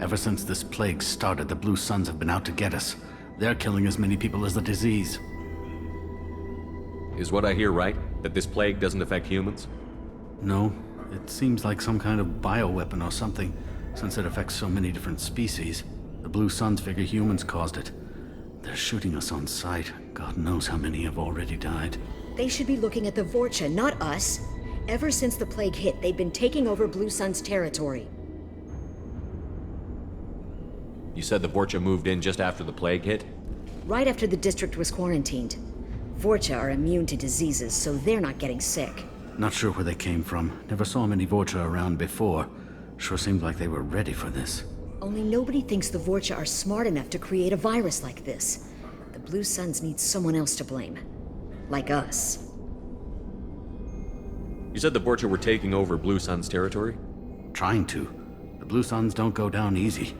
Ever since this plague started, the Blue Suns have been out to get us. They're killing as many people as the disease. Is what I hear right? That this plague doesn't affect humans? No, it seems like some kind of bioweapon or something, since it affects so many different species. The Blue Suns figure humans caused it. They're shooting us on sight. God knows how many have already died. They should be looking at the Vorcha, not us. Ever since the plague hit, they've been taking over Blue Sun's territory. You said the Vorcha moved in just after the plague hit? Right after the district was quarantined. Vorcha are immune to diseases, so they're not getting sick. Not sure where they came from. Never saw many Vorcha around before. Sure seemed like they were ready for this. Only nobody thinks the Vorcha are smart enough to create a virus like this. The Blue Suns need someone else to blame. Like us. You said the Vorcha were taking over Blue Sun's territory? Trying to. The Blue Suns don't go down easy.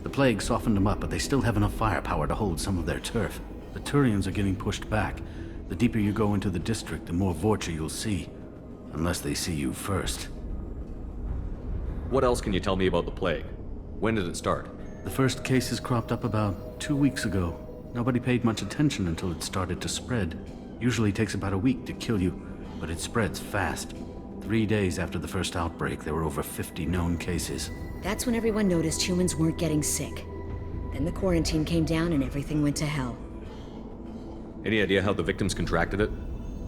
The plague softened them up, but they still have enough firepower to hold some of their turf. The Turians are getting pushed back. The deeper you go into the district, the more Vorcha you'll see. Unless they see you first. What else can you tell me about the plague? When did it start? The first cases cropped up about 2 weeks ago. Nobody paid much attention until it started to spread. Usually takes about a week to kill you, but it spreads fast. 3 days after the first outbreak, there were over 50 known cases. That's when everyone noticed humans weren't getting sick. Then the quarantine came down and everything went to hell. Any idea how the victims contracted it?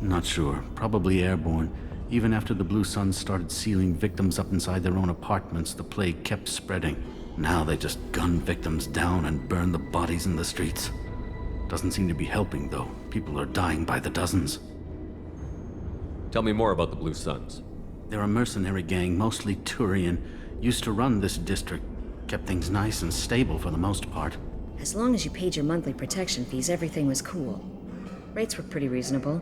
Not sure. Probably airborne. Even after the Blue Suns started sealing victims up inside their own apartments, the plague kept spreading. Now they just gun victims down and burn the bodies in the streets. Doesn't seem to be helping, though. People are dying by the dozens. Tell me more about the Blue Suns. They're a mercenary gang, mostly Turian. Used to run this district. Kept things nice and stable for the most part. As long as you paid your monthly protection fees, everything was cool. Rates were pretty reasonable.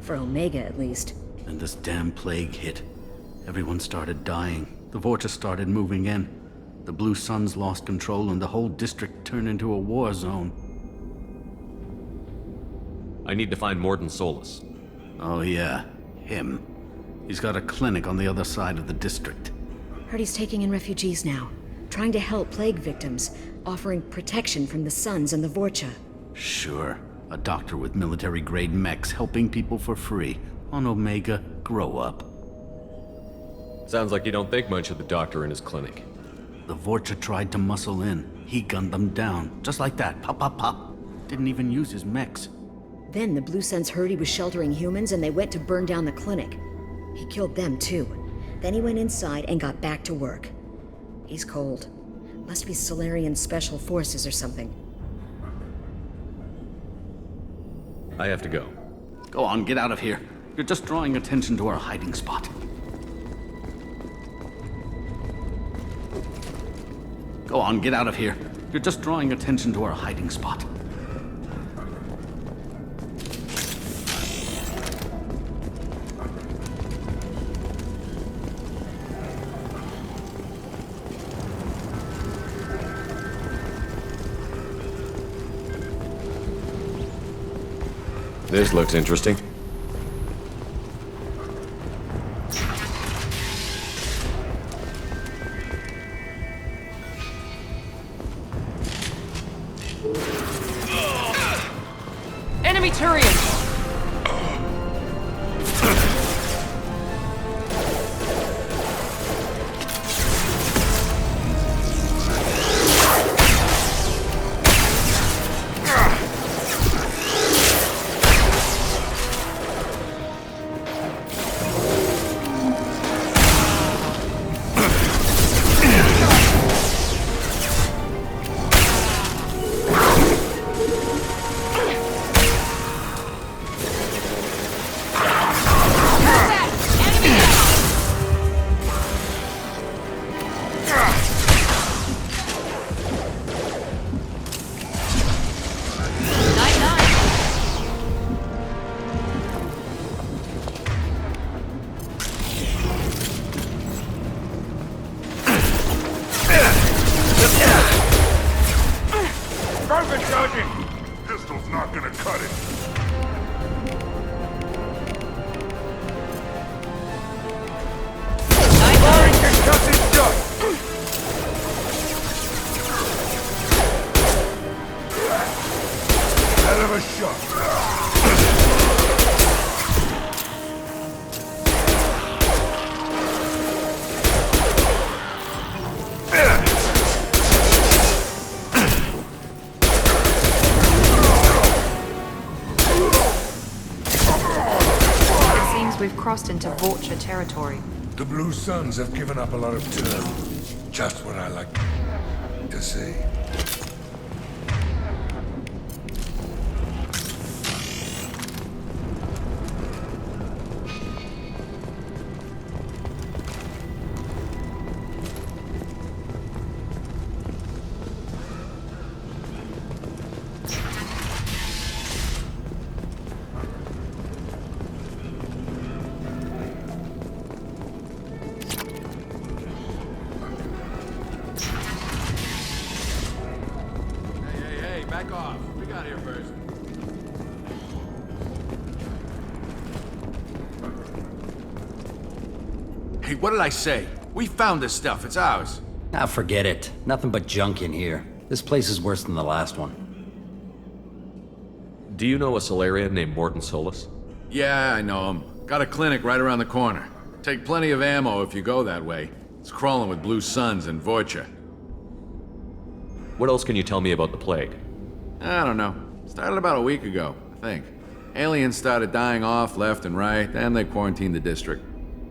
For Omega, at least. Then this damn plague hit. Everyone started dying. The Vorcha started moving in. The Blue Suns lost control and the whole district turned into a war zone. I need to find Mordin Solus. Oh yeah, him. He's got a clinic on the other side of the district. Heard he's taking in refugees now. Trying to help plague victims. Offering protection from the Suns and the Vorcha. Sure. A doctor with military-grade mechs helping people for free. On Omega, grow up. Sounds like you don't think much of the doctor in his clinic. The Vorcha tried to muscle in. He gunned them down. Just like that. Pop, pop, pop. Didn't even use his mechs. Then the Blue Suns heard he was sheltering humans and they went to burn down the clinic. He killed them too. Then he went inside and got back to work. He's cold. Must be Solarian Special Forces or something. I have to go. Go on, get out of here. You're just drawing attention to our hiding spot. Go on, get out of here. You're just drawing attention to our hiding spot. This looks interesting. Enemy Turians! Carpet charging! Pistol's not gonna cut it. Firing concussive shot! we've crossed into Vulture territory. The Blue Suns have given up a lot of turf. Just what I like to see. Back off. We got here first. Hey, what did I say? We found this stuff. It's ours. Ah, forget it. Nothing but junk in here. This place is worse than the last one. Do you know a Solarian named Morton Solus? Yeah, I know him. Got a clinic right around the corner. Take plenty of ammo if you go that way. It's crawling with Blue Suns and Voiture. What else can you tell me about the plague? I don't know. Started about a week ago, I think. Aliens started dying off left and right, and they quarantined the district.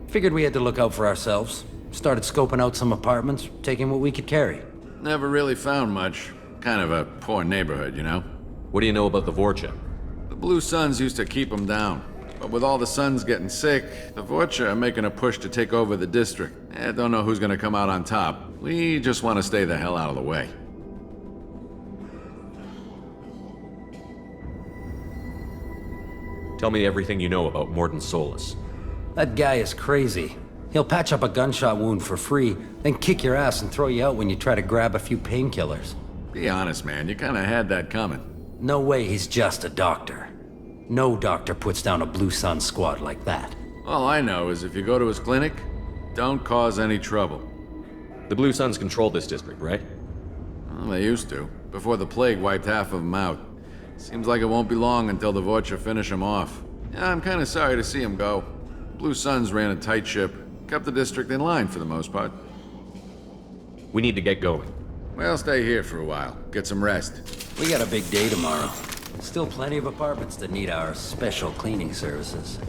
Figured we had to look out for ourselves. Started scoping out some apartments, taking what we could carry. Never really found much. Kind of a poor neighborhood, you know? What do you know about the Vorcha? The Blue Suns used to keep them down. But with all the Suns getting sick, the Vorcha are making a push to take over the district. Don't know who's gonna come out on top. We just want to stay the hell out of the way. Tell me everything you know about Morton Solus. That guy is crazy. He'll patch up a gunshot wound for free, then kick your ass and throw you out when you try to grab a few painkillers. Be honest, man. You kinda had that coming. No way he's just a doctor. No doctor puts down a Blue Sun squad like that. All I know is if you go to his clinic, don't cause any trouble. The Blue Suns control this district, right? Well, they used to, before the plague wiped half of them out. Seems like it won't be long until the Vorcha finish him off. Yeah, I'm kinda sorry to see him go. Blue Suns ran a tight ship, kept the district in line for the most part. We need to get going. We'll stay here for a while, get some rest. We got a big day tomorrow. Still plenty of apartments that need our special cleaning services.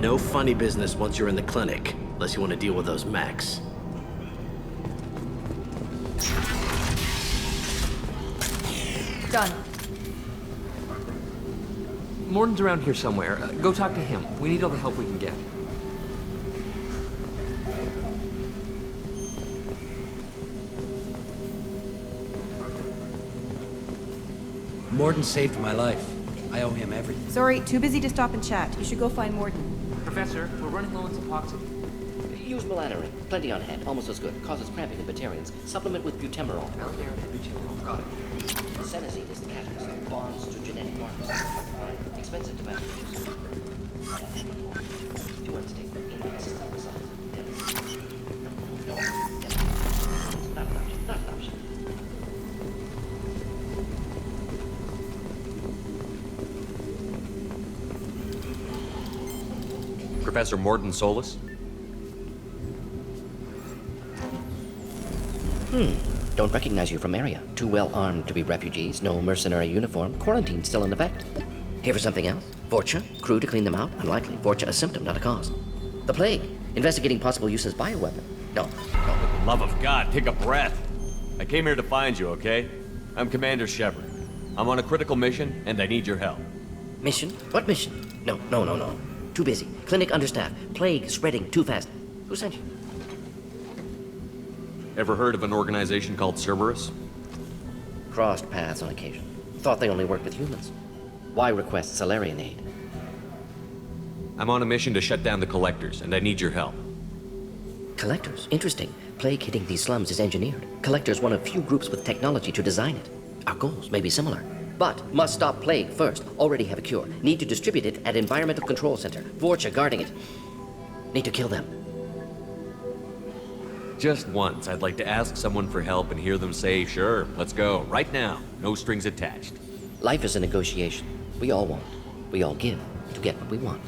No funny business once you're in the clinic, unless you want to deal with those mechs. Done. Morton's around here somewhere. Go talk to him. We need all the help we can get. Morton saved my life. I owe him everything. Sorry, too busy to stop and chat. You should go find Morton. Professor, we're running low on Suboxone. Use melanorin. Plenty on hand. Almost as good. Causes cramping in Batarians. Supplement with butemerol. Got it. Senesine is the catalyst. Bonds to genetic markers. Expensive to manufacture. 2 unstable. Inconsistent results. Not an option. Not an option. Professor Morton Solus? Don't recognize you from area. Too well armed to be refugees, no mercenary uniform, quarantine still in effect. Here for something else? Vorcha? Crew to clean them out? Unlikely. Vorcha a symptom, not a cause. The plague? Investigating possible use as bioweapon? No. Love of God, take a breath. I came here to find you, okay? I'm Commander Shepard. I'm on a critical mission, and I need your help. Mission? What mission? No. Too busy. Clinic understaffed. Plague spreading too fast. Who sent you? Ever heard of an organization called Cerberus? Crossed paths on occasion. Thought they only worked with humans. Why request Salarian aid? I'm on a mission to shut down the Collectors, and I need your help. Collectors? Interesting. Plague hitting these slums is engineered. Collectors one of few groups with technology to design it. Our goals may be similar. But must stop plague first. Already have a cure. Need to distribute it at Environmental Control Center. Vorcha guarding it. Need to kill them. Just once, I'd like to ask someone for help and hear them say, sure, let's go, right now. No strings attached. Life is a negotiation. We all want. We all give to get what we want.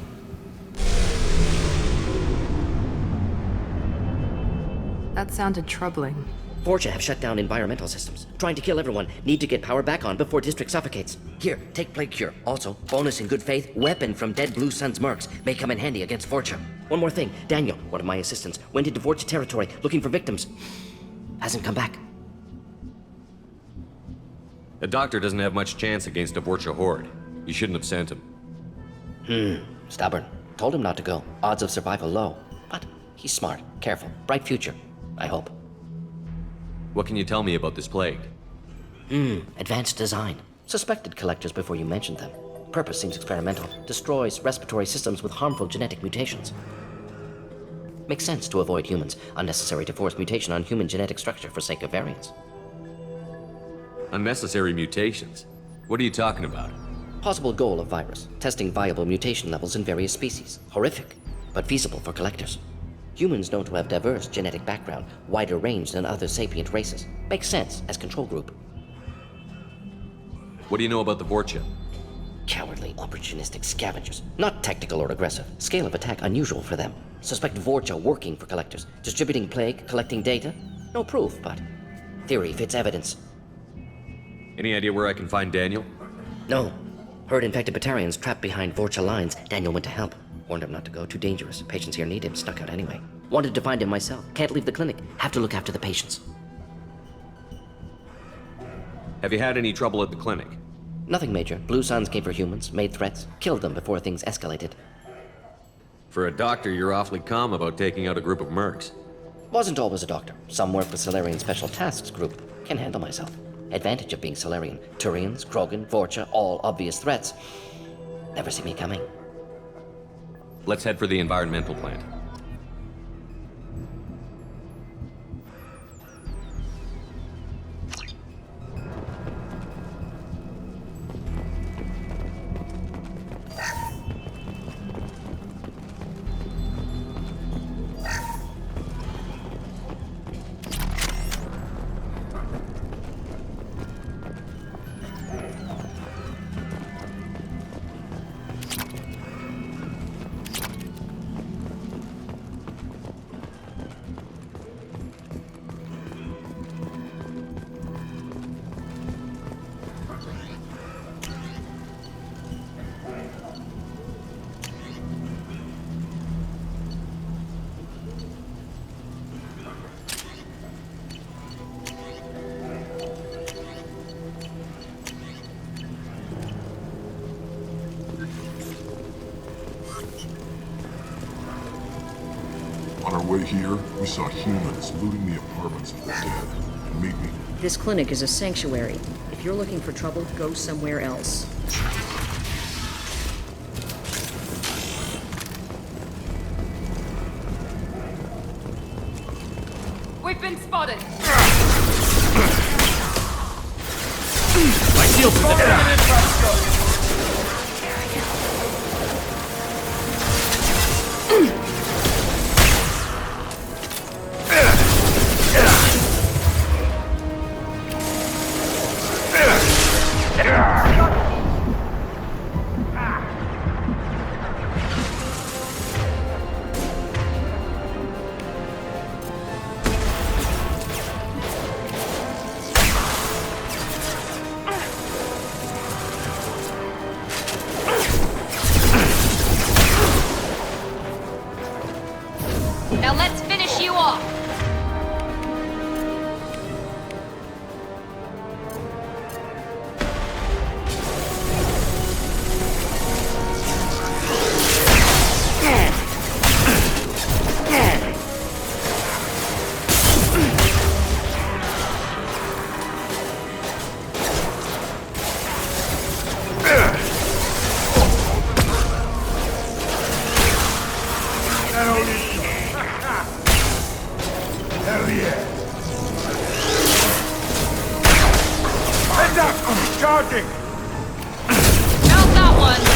That sounded troubling. Vorcha have shut down environmental systems. Trying to kill everyone. Need to get power back on before district suffocates. Here, take plague cure. Also, bonus in good faith, weapon from dead Blue Sun's mercs. May come in handy against Vorcha. One more thing. Daniel, one of my assistants, went into Vorcha territory looking for victims. Hasn't come back. A doctor doesn't have much chance against a Vorcha horde. You shouldn't have sent him. Stubborn. Told him not to go. Odds of survival low. But he's smart, careful, bright future. I hope. What can you tell me about this plague? Advanced design. Suspected collectors before you mentioned them. Purpose seems experimental. Destroys respiratory systems with harmful genetic mutations. Makes sense to avoid humans. Unnecessary to force mutation on human genetic structure for sake of variance. Unnecessary mutations? What are you talking about? Possible goal of virus. Testing viable mutation levels in various species. Horrific, but feasible for collectors. Humans known to have diverse genetic background, wider range than other sapient races. Makes sense as control group. What do you know about the Vorcha? Cowardly, opportunistic scavengers. Not tactical or aggressive. Scale of attack unusual for them. Suspect Vorcha working for collectors. Distributing plague, collecting data. No proof, but theory fits evidence. Any idea where I can find Daniel? No. Heard infected Batarians trapped behind Vorcha lines. Daniel went to help. Warned him not to go, too dangerous. Patients here need him, snuck out anyway. Wanted to find him myself. Can't leave the clinic. Have to look after the patients. Have you had any trouble at the clinic? Nothing major. Blue Suns came for humans, made threats, killed them before things escalated. For a doctor, you're awfully calm about taking out a group of mercs. Wasn't always a doctor. Some work with Salarian Special Tasks Group. Can handle myself. Advantage of being Salarian. Turians, Krogan, Vorcha, all obvious threats. Never see me coming. Let's head for the environmental plant. On our way here, we saw humans looting the apartments of the dead. Meet me. This clinic is a sanctuary. If you're looking for trouble, go somewhere else. We've been spotted. My shield is working! Not that one!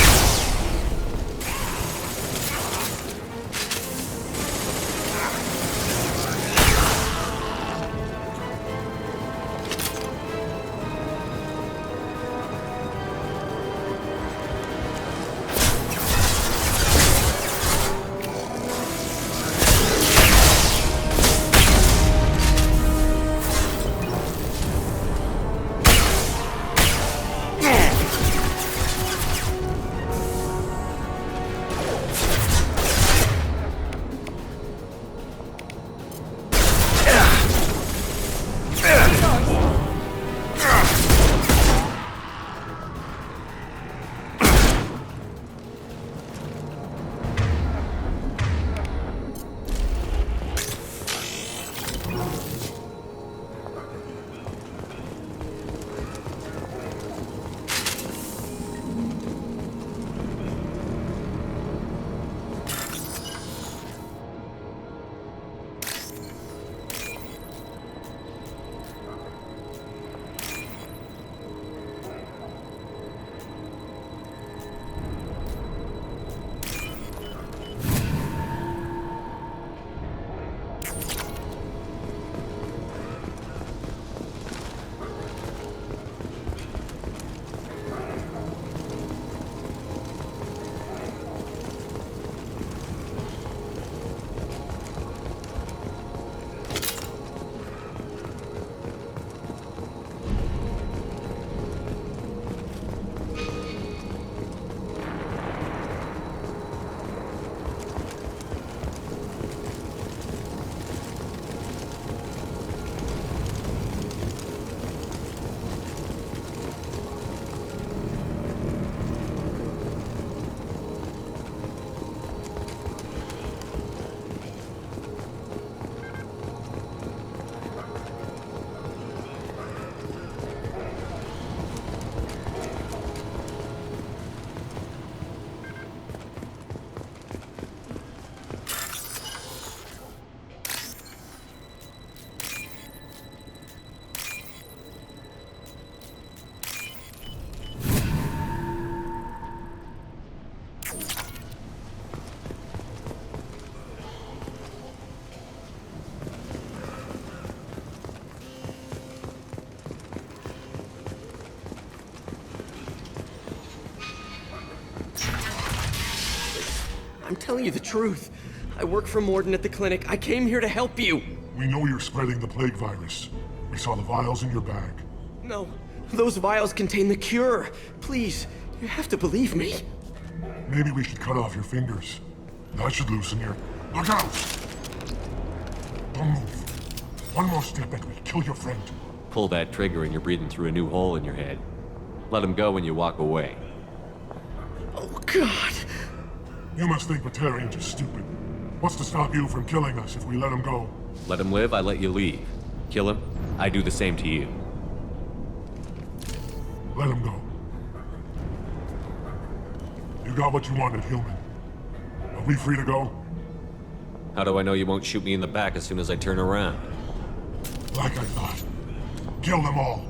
I'm telling you the truth. I work for Morden at the clinic. I came here to help you. We know you're spreading the plague virus. We saw the vials in your bag. No, those vials contain the cure. Please, you have to believe me. Maybe we should cut off your fingers. That should loosen your... Look out! Don't move. One more step and we kill your friend. Pull that trigger and you're breathing through a new hole in your head. Let him go when you walk away. Oh, God. You must think Batarians are stupid. What's to stop you from killing us if we let him go? Let him live, I let you leave. Kill him, I do the same to you. Let him go. You got what you wanted, human. Are we free to go? How do I know you won't shoot me in the back as soon as I turn around? Like I thought. Kill them all.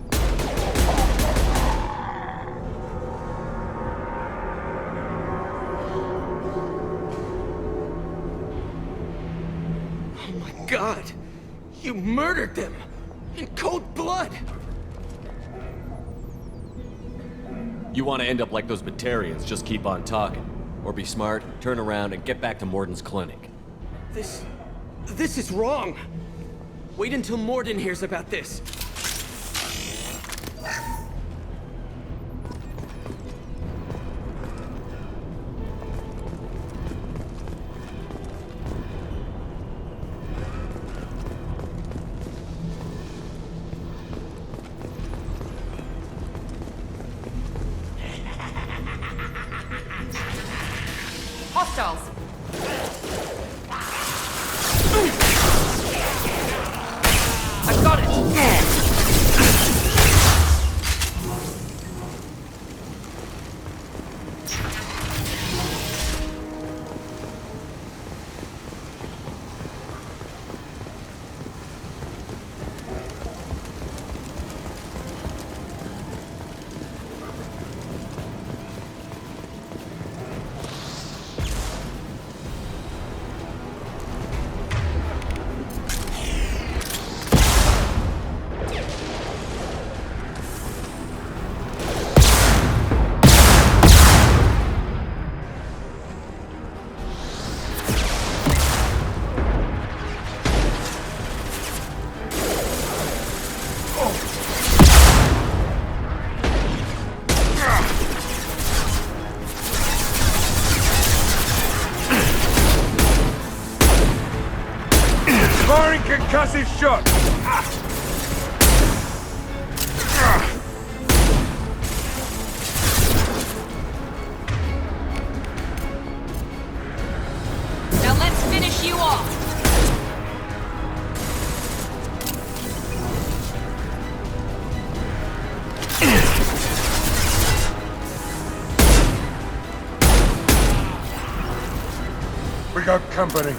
God, you murdered them in cold blood. You want to end up like those Batarians, just keep on talking. Or be smart, turn around, and get back to Morden's clinic. This is wrong. Wait until Morden hears about this. Hostiles! I've got it! Cassie's shot! Now let's finish you off. We got company.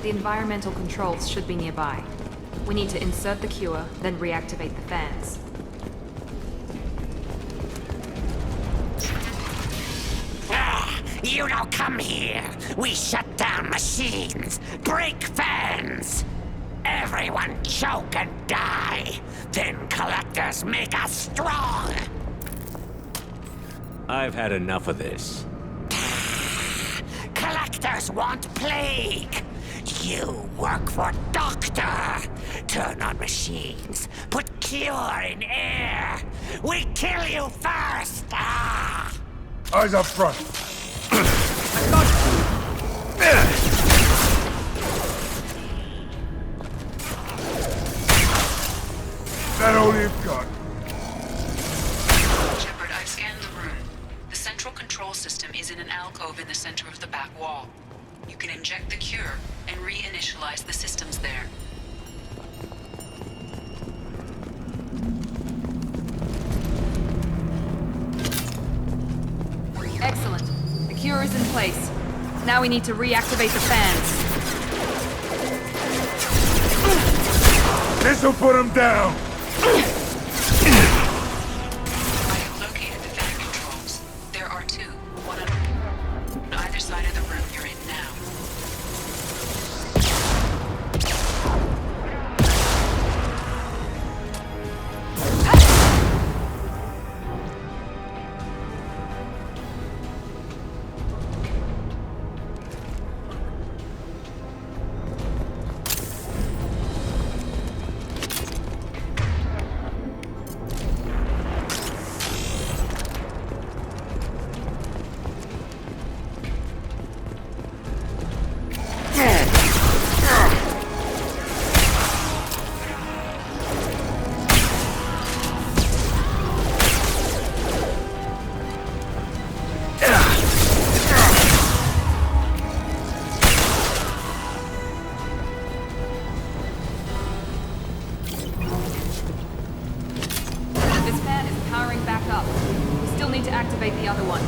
The environmental controls should be nearby. We need to insert the cure, then reactivate the fans. You don't come here. We shut down machines, break fans. Everyone choke and die. Then collectors make us strong. I've had enough of this. Collectors want plague. You work for Doctor. Turn on machines. Put cure in air. We kill you first. Ah. Eyes up front. That all you've got? Shepard, I've scanned the room. The central control system is in an alcove in the center of the back wall. You can inject the cure and reinitialize the systems there. Excellent. The cure is in place. Now we need to reactivate the fans. This'll put him down! I have located the fan controls. There are two, one on either side of the room you're in now. powering back up. We still need to activate the other one.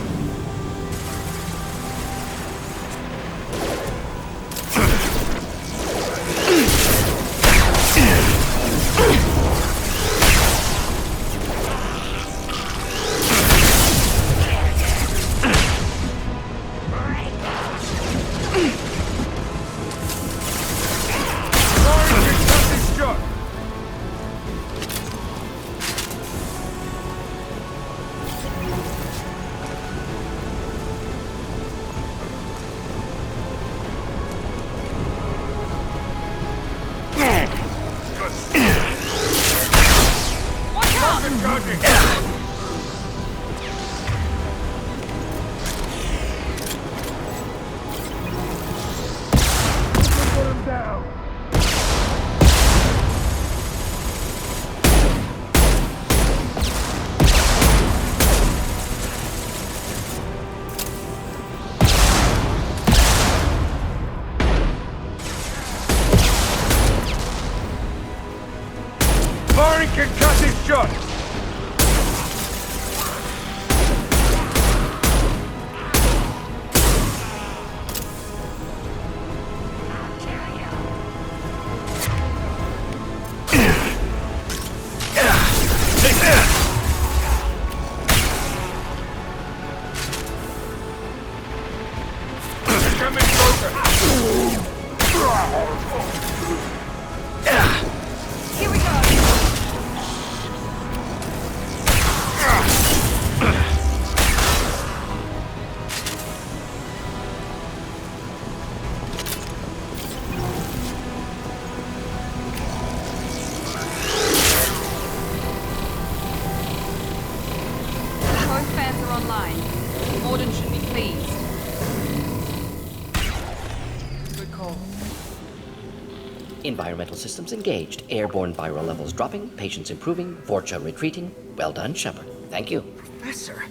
Environmental systems engaged. Airborne viral levels dropping. Patients improving. Vorcha retreating. Well done, Shepard. Thank you. Professor,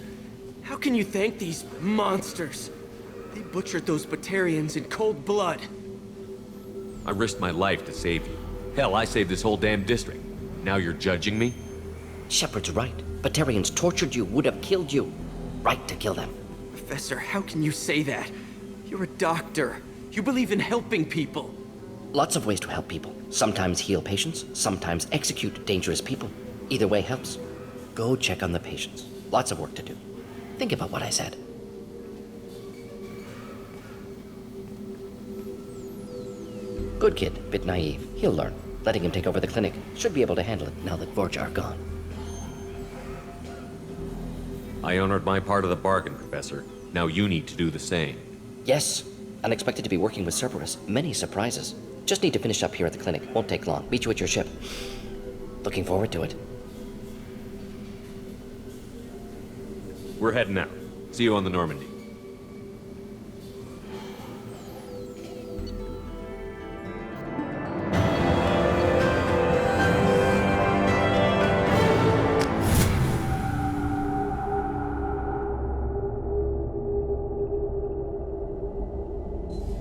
how can you thank these monsters? They butchered those Batarians in cold blood. I risked my life to save you. Hell, I saved this whole damn district. Now you're judging me? Shepard's right. Batarians tortured you, would have killed you. Right to kill them. Professor, how can you say that? You're a doctor. You believe in helping people. Lots of ways to help people. Sometimes heal patients, sometimes execute dangerous people. Either way helps. Go check on the patients. Lots of work to do. Think about what I said. Good kid, bit naive. He'll learn. Letting him take over the clinic. Should be able to handle it now that Vorcha are gone. I honored my part of the bargain, Professor. Now you need to do the same. Yes. Unexpected to be working with Cerberus. Many surprises. Just need to finish up here at the clinic. Won't take long. Meet you at your ship. Looking forward to it. We're heading out. See you on the Normandy.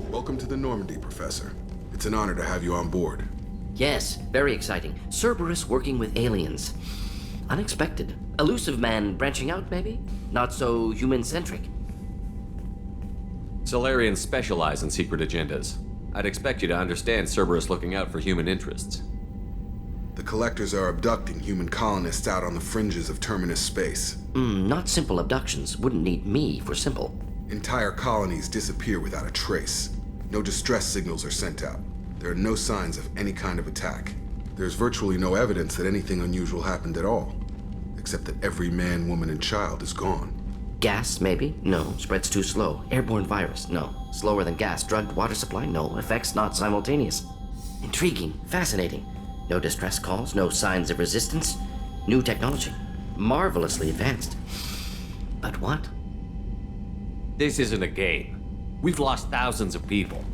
Welcome to the Normandy, Professor. It's an honor to have you on board. Yes, very exciting. Cerberus working with aliens. Unexpected. Elusive man branching out, maybe? Not so human-centric. Solarians specialize in secret agendas. I'd expect you to understand Cerberus looking out for human interests. The Collectors are abducting human colonists out on the fringes of Terminus space. Not simple abductions. Wouldn't need me for simple. Entire colonies disappear without a trace. No distress signals are sent out. There are no signs of any kind of attack. There's virtually no evidence that anything unusual happened at all, except that every man, woman, and child is gone. Gas, maybe? No. Spreads too slow. Airborne virus? No. Slower than gas. Drugged water supply? No. Effects not simultaneous. Intriguing. Fascinating. No distress calls. No signs of resistance. New technology. Marvelously advanced. But what? This isn't a game. We've lost thousands of people.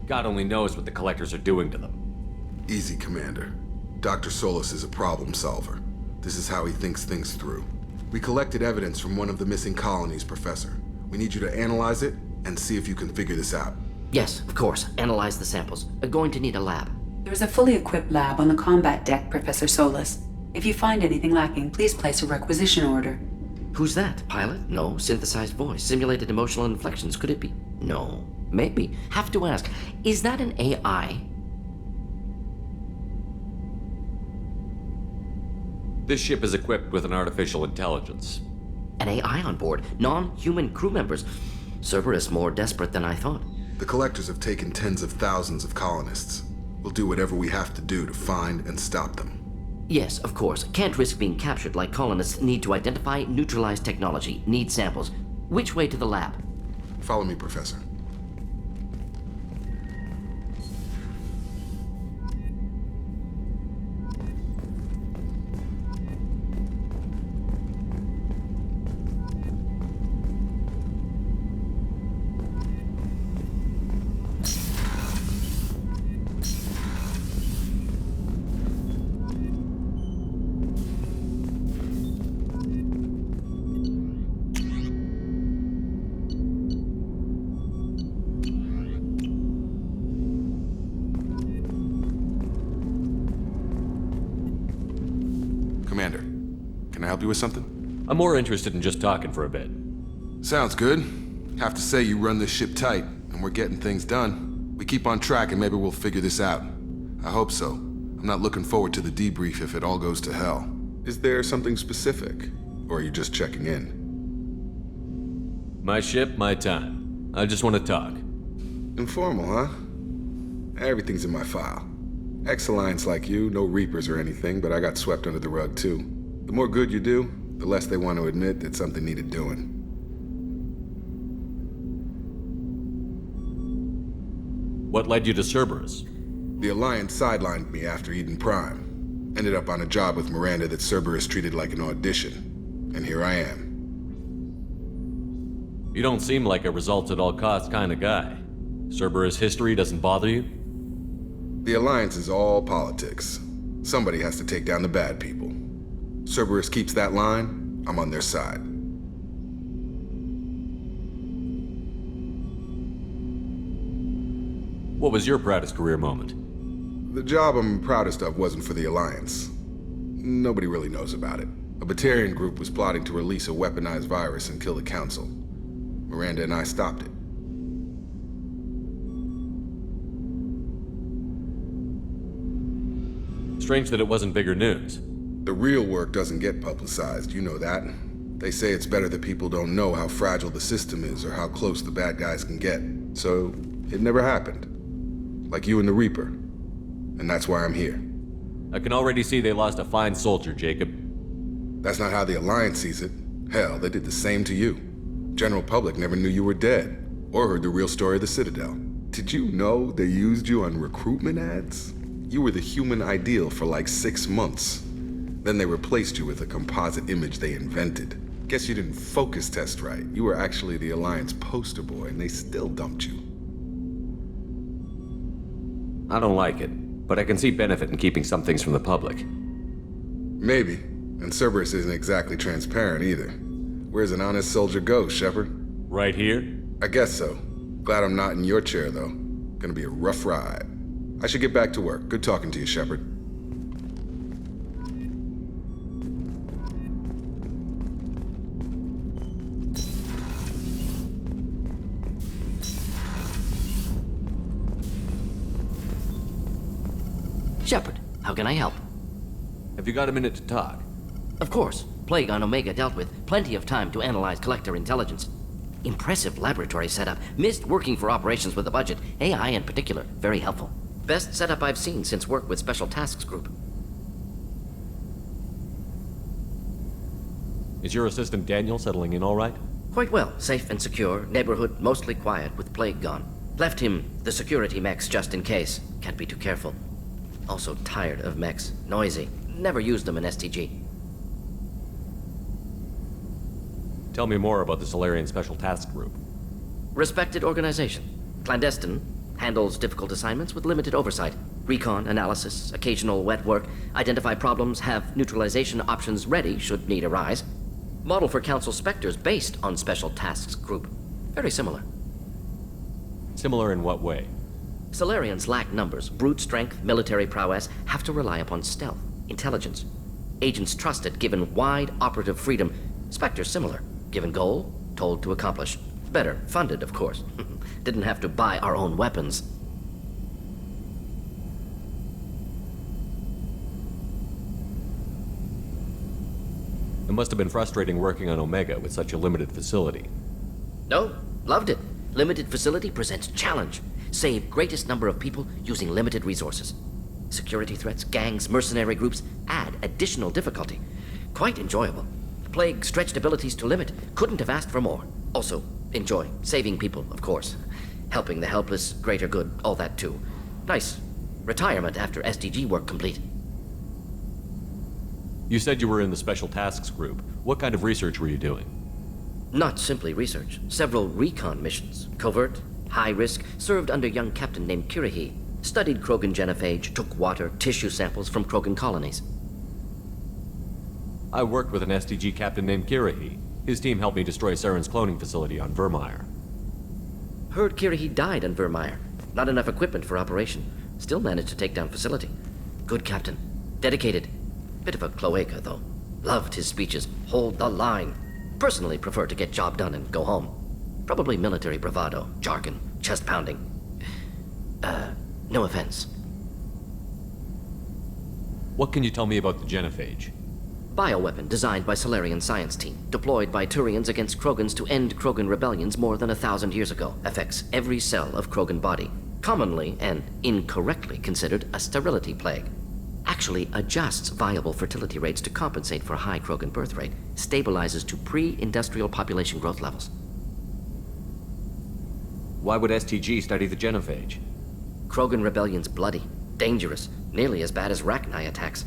God only knows what the Collectors are doing to them. Easy, Commander. Dr. Solis is a problem solver. This is how he thinks things through. We collected evidence from one of the missing colonies, Professor. We need you to analyze it and see if you can figure this out. Yes, of course. Analyze the samples. Going to need a lab. There's a fully equipped lab on the combat deck, Professor Solis. If you find anything lacking, please place a requisition order. Who's that? Pilot? No. Synthesized voice. Simulated emotional inflections. Could it be? No. Maybe. Have to ask. Is that an AI? This ship is equipped with an artificial intelligence. An AI on board. Non-human crew members. Cerberus more desperate than I thought. The Collectors have taken tens of thousands of colonists. We'll do whatever we have to do to find and stop them. Yes, of course. Can't risk being captured like colonists need to identify, neutralize technology, need samples. Which way to the lab? Follow me, Professor. Commander, can I help you with something? I'm more interested in just talking for a bit. Sounds good. Have to say you run this ship tight, and we're getting things done. We keep on track and maybe we'll figure this out. I hope so. I'm not looking forward to the debrief if it all goes to hell. Is there something specific? Or are you just checking in? My ship, my time. I just want to talk. Informal, huh? Everything's in my file. Ex-Alliance like you, no Reapers or anything, but I got swept under the rug too. The more good you do, the less they want to admit that something needed doing. What led you to Cerberus? The Alliance sidelined me after Eden Prime. Ended up on a job with Miranda that Cerberus treated like an audition. And here I am. You don't seem like a results at all costs kind of guy. Cerberus history doesn't bother you? The Alliance is all politics. Somebody has to take down the bad people. Cerberus keeps that line, I'm on their side. What was your proudest career moment? The job I'm proudest of wasn't for the Alliance. Nobody really knows about it. A Batarian group was plotting to release a weaponized virus and kill the Council. Miranda and I stopped it. Strange that it wasn't bigger news. The real work doesn't get publicized, you know that. They say it's better that people don't know how fragile the system is or how close the bad guys can get. So, it never happened. Like you and the Reaper. And that's why I'm here. I can already see they lost a fine soldier, Jacob. That's not how the Alliance sees it. Hell, they did the same to you. General public never knew you were dead, or heard the real story of the Citadel. Did you know they used you on recruitment ads? You were the human ideal for like 6 months. Then they replaced you with a composite image they invented. Guess you didn't focus test right. You were actually the Alliance poster boy, and they still dumped you. I don't like it, but I can see benefit in keeping some things from the public. Maybe. And Cerberus isn't exactly transparent either. Where's an honest soldier go, Shepard? Right here? I guess so. Glad I'm not in your chair, though. Gonna be a rough ride. I should get back to work. Good talking to you, Shepard. Shepard, how can I help? Have you got a minute to talk? Of course. Plague on Omega dealt with. Plenty of time to analyze Collector intelligence. Impressive laboratory setup. Missed working for operations with a budget. AI in particular. Very helpful. Best setup I've seen since work with Special Tasks Group. Is your assistant Daniel settling in all right? Quite well. Safe and secure. Neighborhood mostly quiet with Plague gone. Left him the security mechs just in case. Can't be too careful. Also tired of mechs. Noisy. Never used them in STG. Tell me more about the Solarian Special Task Group. Respected organization. Clandestine. Handles difficult assignments with limited oversight. Recon, analysis, occasional wet work. Identify problems, have neutralization options ready should need arise. Model for Council Spectres based on Special Tasks Group. Very similar. Similar in what way? Solarians lack numbers, brute strength, military prowess, have to rely upon stealth, intelligence. Agents trusted, given wide operative freedom. Spectre similar. Given goal, told to accomplish. Better funded, of course. Didn't have to buy our own weapons. It must have been frustrating working on Omega with such a limited facility. No, loved it. Limited facility presents challenge. Save greatest number of people using limited resources. Security threats, gangs, mercenary groups add additional difficulty. Quite enjoyable. Plague stretched abilities to limit. Couldn't have asked for more. Also, enjoy. Saving people, of course. Helping the helpless, greater good, all that too. Nice. Retirement after SDG work complete. You said you were in the Special Tasks Group. What kind of research were you doing? Not simply research. Several recon missions. Covert, high risk, served under young captain named Kirahi. Studied Krogan genophage, took water, tissue samples from Krogan colonies. I worked with an SDG captain named Kirahi. His team helped me destroy Saren's cloning facility on Vermeer. Heard Kirahi died on Vermeer. Not enough equipment for operation. Still managed to take down facility. Good captain. Dedicated. Bit of a cloaca, though. Loved his speeches. Hold the line. Personally prefer to get job done and go home. Probably military bravado, jargon, chest pounding. No offense. What can you tell me about the genophage? Bioweapon designed by Solarian science team, deployed by Turians against Krogans to end Krogan rebellions more than 1,000 years ago. Affects every cell of Krogan body. Commonly and incorrectly considered a sterility plague. Actually adjusts viable fertility rates to compensate for a high Krogan birth rate. Stabilizes to pre-industrial population growth levels. Why would STG study the genophage? Krogan rebellion's bloody, dangerous, nearly as bad as Rachni attacks.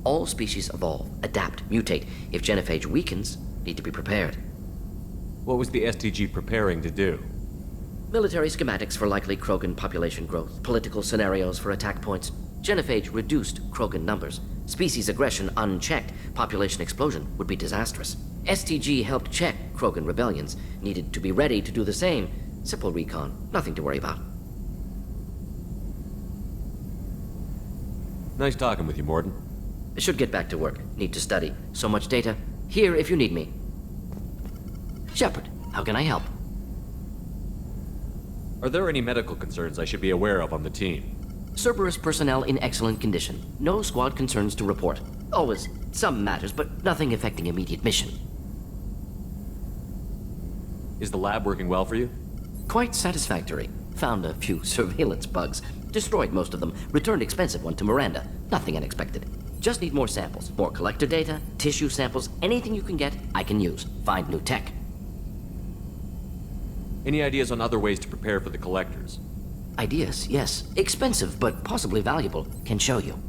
All species evolve, adapt, mutate. If genophage weakens, need to be prepared. What was the STG preparing to do? Military schematics for likely Krogan population growth, political scenarios for attack points. Genophage reduced Krogan numbers. Species aggression unchecked, population explosion would be disastrous. STG helped check Krogan rebellions, needed to be ready to do the same. Simple recon, nothing to worry about. Nice talking with you, Mordin. I should get back to work. Need to study. So much data. Here if you need me. Shepard, how can I help? Are there any medical concerns I should be aware of on the team? Cerberus personnel in excellent condition. No squad concerns to report. Always some matters, but nothing affecting immediate mission. Is the lab working well for you? Quite satisfactory. Found a few surveillance bugs. Destroyed most of them. Returned expensive one to Miranda. Nothing unexpected. Just need more samples. More collector data, tissue samples, anything you can get, I can use. Find new tech. Any ideas on other ways to prepare for the collectors? Ideas, yes. Expensive, but possibly valuable. Can show you.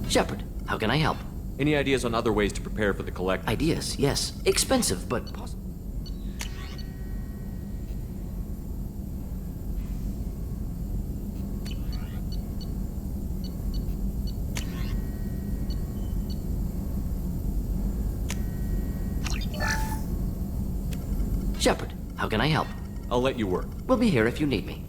Shepard, how can I help? Any ideas on other ways to prepare for the collectors? Ideas, yes. Expensive, but possible. Shepard, how can I help? I'll let you work. We'll be here if you need me.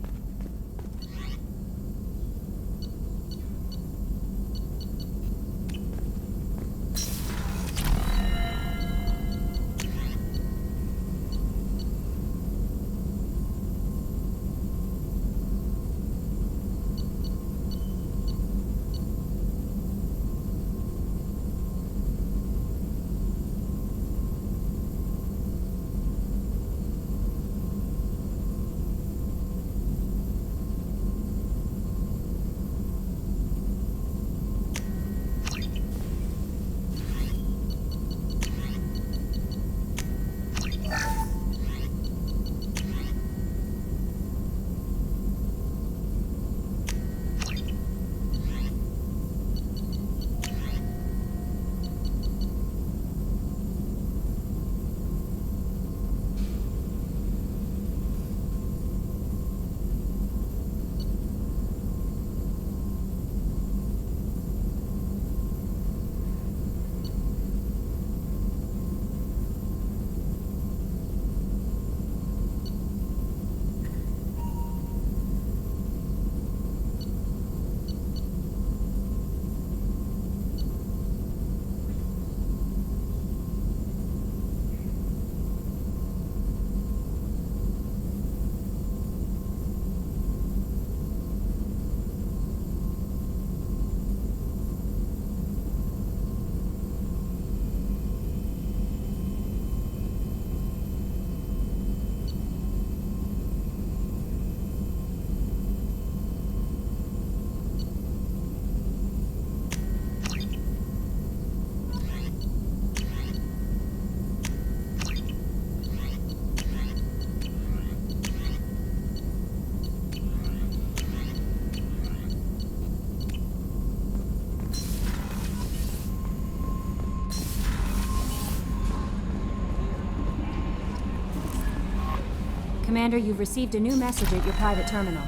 Commander, you've received a new message at your private terminal.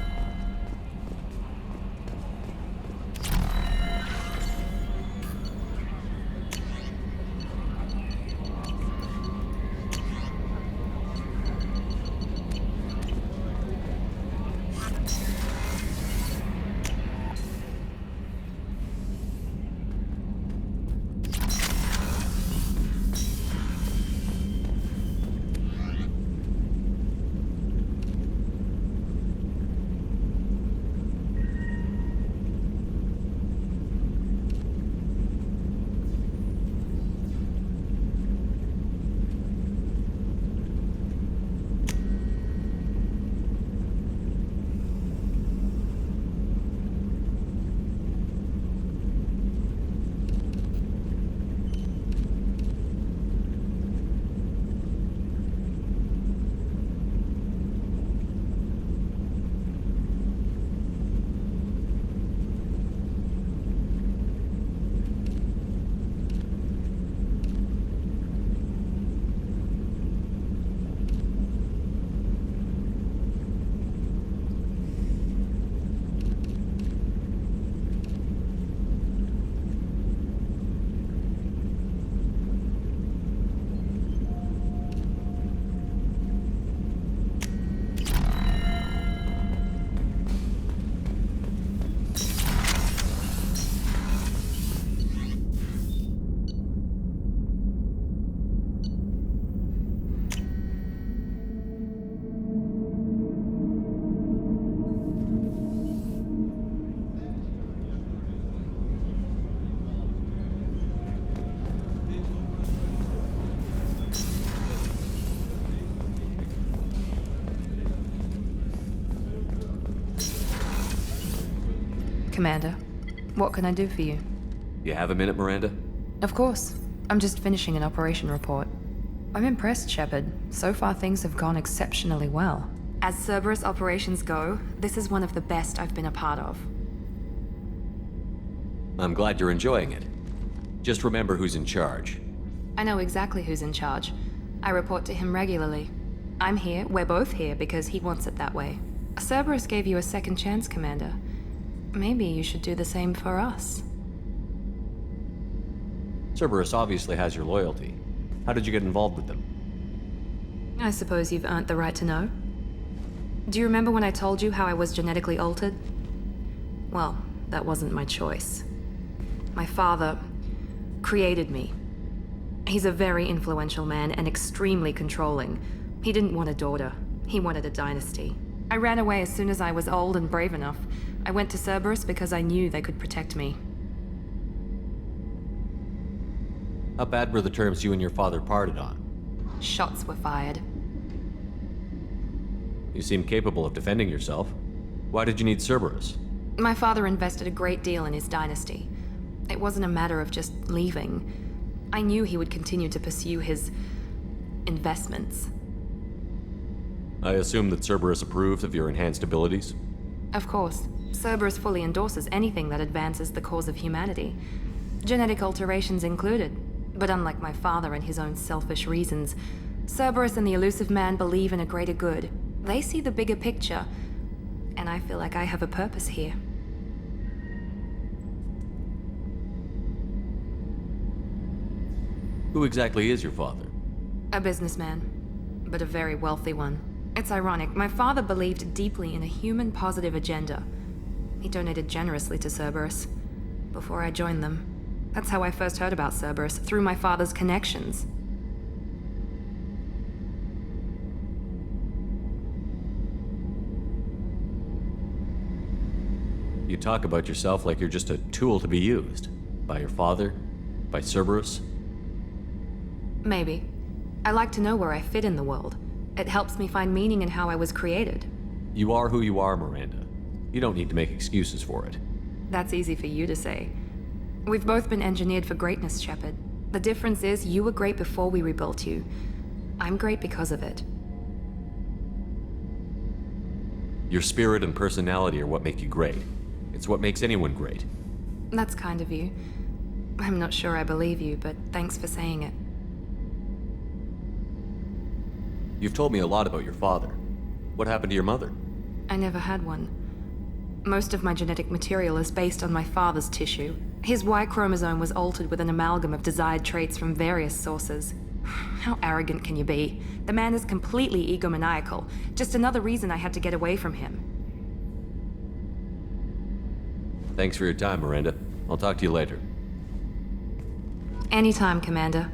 Commander, what can I do for you? You have a minute, Miranda? Of course. I'm just finishing an operation report. I'm impressed, Shepard. So far, things have gone exceptionally well. As Cerberus operations go, this is one of the best I've been a part of. I'm glad you're enjoying it. Just remember who's in charge. I know exactly who's in charge. I report to him regularly. I'm here, we're both here, because he wants it that way. Cerberus gave you a second chance, Commander. Maybe you should do the same for us. Cerberus obviously has your loyalty. How did you get involved with them? I suppose you've earned the right to know. Do you remember when I told you how I was genetically altered? Well, that wasn't my choice. My father created me. He's a very influential man and extremely controlling. He didn't want a daughter. He wanted a dynasty. I ran away as soon as I was old and brave enough. I went to Cerberus because I knew they could protect me. How bad were the terms you and your father parted on? Shots were fired. You seem capable of defending yourself. Why did you need Cerberus? My father invested a great deal in his dynasty. It wasn't a matter of just leaving. I knew he would continue to pursue his investments. I assume that Cerberus approved of your enhanced abilities? Of course. Cerberus fully endorses anything that advances the cause of humanity. Genetic alterations included. But unlike my father and his own selfish reasons, Cerberus and the Illusive Man believe in a greater good. They see the bigger picture, and I feel like I have a purpose here. Who exactly is your father? A businessman, but a very wealthy one. It's ironic, my father believed deeply in a human-positive agenda. He donated generously to Cerberus before I joined them. That's how I first heard about Cerberus, through my father's connections. You talk about yourself like you're just a tool to be used. By your father? By Cerberus? Maybe. I like to know where I fit in the world. It helps me find meaning in how I was created. You are who you are, Miranda. You don't need to make excuses for it. That's easy for you to say. We've both been engineered for greatness, Shepard. The difference is you were great before we rebuilt you. I'm great because of it. Your spirit and personality are what make you great. It's what makes anyone great. That's kind of you. I'm not sure I believe you, but thanks for saying it. You've told me a lot about your father. What happened to your mother? I never had one. Most of my genetic material is based on my father's tissue. His Y chromosome was altered with an amalgam of desired traits from various sources. How arrogant can you be? The man is completely egomaniacal. Just another reason I had to get away from him. Thanks for your time, Miranda. I'll talk to you later. Anytime, Commander.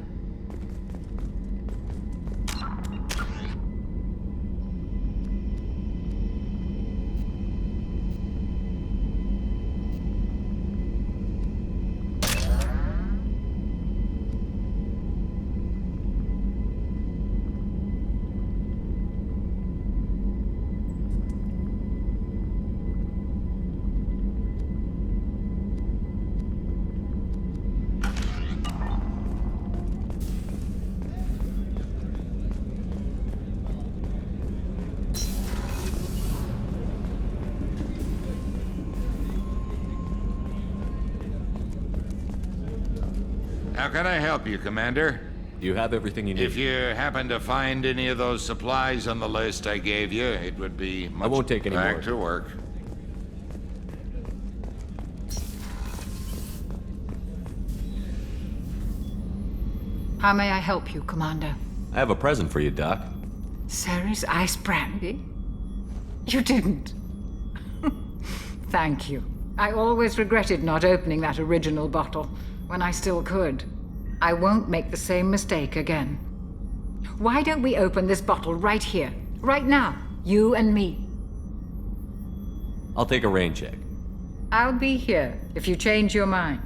How can I help you, Commander? You have everything you need. If you happen to find any of those supplies on the list I gave you, it would be much. I won't take any more. Back to work. How may I help you, Commander? I have a present for you, Doc. Ceres ice brandy? You didn't. Thank you. I always regretted not opening that original bottle when I still could. I won't make the same mistake again. Why don't we open this bottle right here, right now, you and me? I'll take a rain check. I'll be here if you change your mind.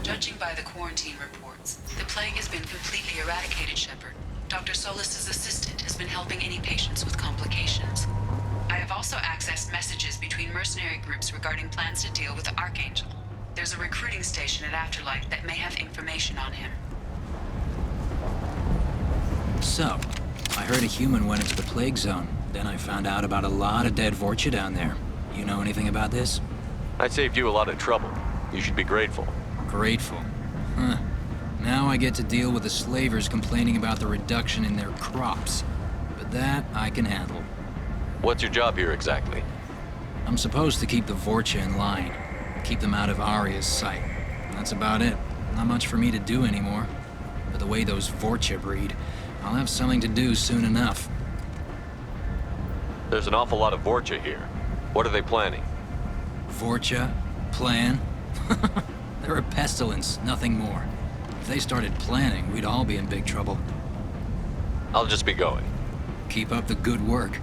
Judging by the quarantine reports, the plague has been completely eradicated, Shepard. Dr. Solis' assistant has been helping any patients with complications. I have also accessed messages between mercenary groups regarding plans to deal with the Archangel. There's a recruiting station at Afterlight that may have information on him. So, I heard a human went into the plague zone. Then I found out about a lot of dead Vorcha down there. You know anything about this? I saved you a lot of trouble. You should be grateful. Grateful. Huh. Now I get to deal with the slavers complaining about the reduction in their crops. But that I can handle. What's your job here exactly? I'm supposed to keep the Vorcha in line. Keep them out of Arya's sight. That's about it. Not much for me to do anymore. But the way those Vorcha breed, I'll have something to do soon enough. There's an awful lot of Vorcha here. What are they planning? Vorcha? Plan? They're a pestilence, nothing more. If they started planning, we'd all be in big trouble. I'll just be going. Keep up the good work.